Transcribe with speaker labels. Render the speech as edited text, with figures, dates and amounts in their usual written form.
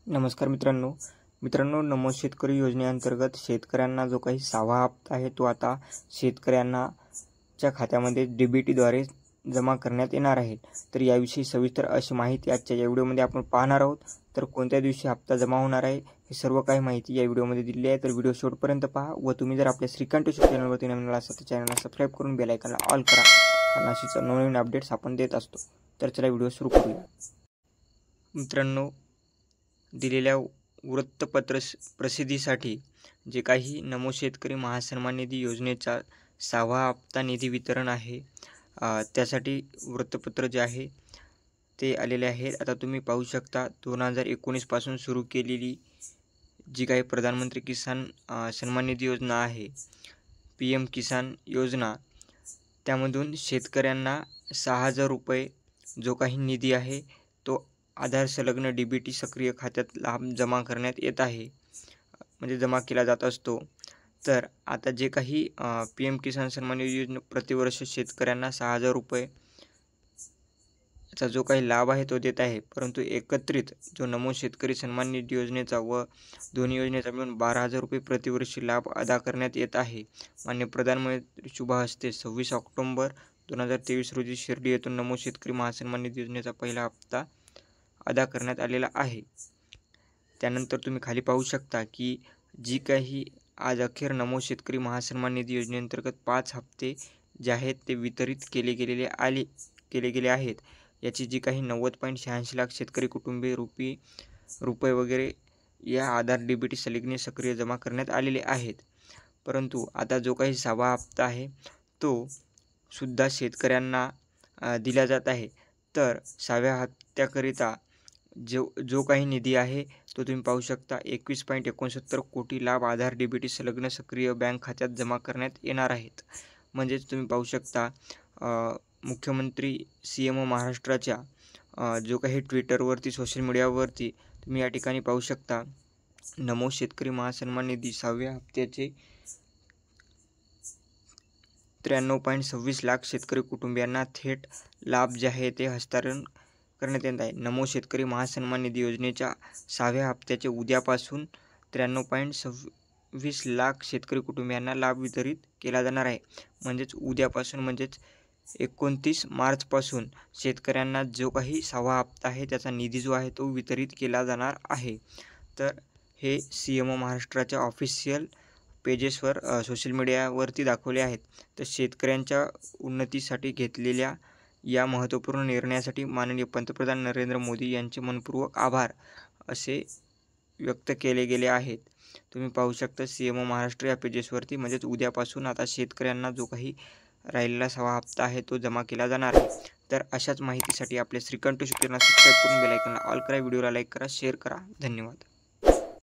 Speaker 1: नमस्कार मित्रांनो नमो शेतकरी योजनेअंतर्गत शेतकऱ्यांना जो काही 6वा हप्ता आहे तो आता शेतकऱ्यांना च्या खात्यामध्ये डीबीटीद्वारे जमा करण्यात येणार आहे। तर याविषयी सविस्तर अशी माहिती आजच्या या व्हिडिओमध्ये आपण पाहणार आहोत। तर कोणत्या दिवशी हप्ता जमा होणार आहे हे सर्व काही माहिती या व्हिडिओमध्ये दिली आहे। तर व्हिडिओ शेवटपर्यंत पहा व तुम्ही जर आपल्या श्रीकांत चॅनलवरती नवीन असाल तर चॅनलला सबस्क्राइब करून बेल आयकॉनला ऑल करा, कारण अशीच नवीन अपडेट्स आपण देत असतो। तर चला व्हिडिओ सुरू करूया। मित्रांनो, दिलेल्या वृत्तपत्र प्रसिद्धीसाठी जे काही नमो शेतकरी महासन्मान निधी योजनेचा 6वा हप्ता निधी वितरण आहे त्यासाठी वृत्तपत्र जे आहे ते आलेले आहे। आता तुम्ही पाहू शकता 2019 पासून सुरू केलेली जी काही प्रधानमंत्री किसान सन्मान निधी योजना आहे, PM किसान योजना, त्यामधून शेतकऱ्यांना 6,000 रुपये जो काही निधी आहे तो आधार संलग्न डीबीटी सक्रिय खात्यात लाभ जमा करण्यात येत आहे, म्हणजे जमा केला जात असतो। तर आता जे काही PM किसान सन्मान निधी योजना प्रतिवर्ष शेतकऱ्यांना 6,000 रुपये चा जो काही लाभ आहे तो देत आहे, परंतु एकत्रित जो नमो शेतकरी सन्मान निधी योजनेचा व दोन्ही योजनेचा मिळून 12,000 रुपये प्रतिवर्षी लाभ अदा करण्यात येत आहे। माननीय प्रधानमंत्री शुभ हस्ते 26 ऑक्टोबर 2023 रोजी शिर्डी येथून नमो शेतकरी महासन्मान निधी योजनेचा पहिला हप्ता अदा करण्यात आलेला आहे। त्यानंतर तुम्ही खाली पाहू शकता की जी काही आज अखेर नमो शेतकरी महासन्मान निधी योजनेअंतर्गत 5 हप्ते जे आहेत ते वितरित केले गेले आहेत। याची जी काही 90.86 लाख शेतकरी कुटुंबीय रुपये वगैरे या आधार डीबीटी संलग्न सक्रिय जमा करण्यात आलेले आहेत। परंतु आता जो काही 6वा हप्ता आहे तो सुद्धा शेतकऱ्यांना दिला जात आहे। तर 6व्या हप्त्याकरिता जो काही निधी आहे तो तुम्ही पाहू शकता 21.69 कोटी लाभ आधार डीबीटी संलग्न सक्रिय बँक खात्यात जमा करण्यात येणार आहेत। म्हणजेच तुम्ही पाहू शकता मुख्यमंत्री CM महाराष्ट्राच्या जो काही ट्विटरवरती सोशल मीडियावरती तुम्ही या ठिकाणी पाहू शकता नमो शेतकरी महासन्मान निधी 6व्या हप्त्याचे 93.26 लाख शेतकरी कुटुंबियांना थेट लाभ जे आहे ते हस्तांतरण करण्यात येत आहे। नमो शेतकरी महासन्मान निधी योजनेच्या 6व्या हप्त्याचे उद्यापासून 93.26 लाख शेतकरी कुटुंबियांना लाभ वितरित केला जाणार आहे। म्हणजेच उद्यापासून म्हणजेच 29 मार्चपासून शेतकऱ्यांना जो काही 6वा हप्ता आहे त्याचा निधी जो आहे तो वितरित केला जाणार आहे। तर हे CM महाराष्ट्राच्या ऑफिशियल पेजेसवर सोशल मीडियावरती दाखवले आहेत। तर शेतकऱ्यांच्या उन्नतीसाठी घेतलेल्या या महत्त्वपूर्ण निर्णयासाठी माननीय पंतप्रधान नरेंद्र मोदी यांचे मनपूर्वक आभार असे व्यक्त केले गेले आहेत। तुम्ही पाहू शकता CM महाराष्ट्र या पेजेसवरती, म्हणजेच उद्यापासून आता शेतकऱ्यांना जो काही राहिलेला 6वा हप्ता आहे तो जमा केला जाणार आहे। तर अशाच माहितीसाठी आपल्या श्रीकांत चॅनलला सबस्क्राइब करून बेल आयकॉनला ऑल करा, व्हिडिओला लाईक करा, शेअर करा। धन्यवाद।